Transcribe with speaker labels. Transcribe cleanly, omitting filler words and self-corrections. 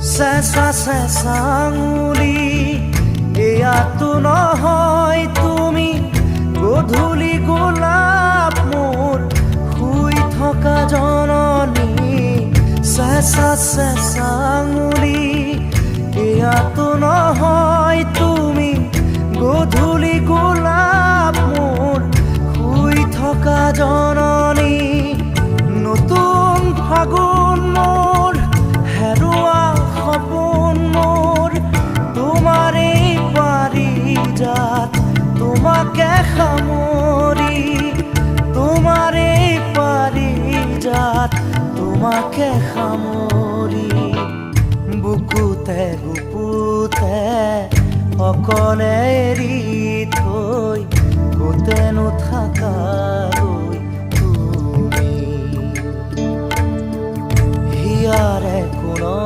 Speaker 1: চেঁচা চেঁচা আঙুলি এয়াতো নহয় তুমি গধূলি গোলাপ মোৰ শুই থকা জননী চেঁচা চেঁচা আঙুলি এয়াতো নহয় তুমি গধূলি গোলাপ মোৰ শুই থকা জননী নতুন ফাগুন মোৰ হেৰুৱা সপোন মোৰ তোমাৰে পাৰিজাত তোমাকে সামৰি তোমাৰে পাৰিজাত তোমাকে সামৰি বুকুতে গুপুতে অকলে এৰি থৈ গোটেনো থাকাগৈ তুমি হিয়াৰে কোনো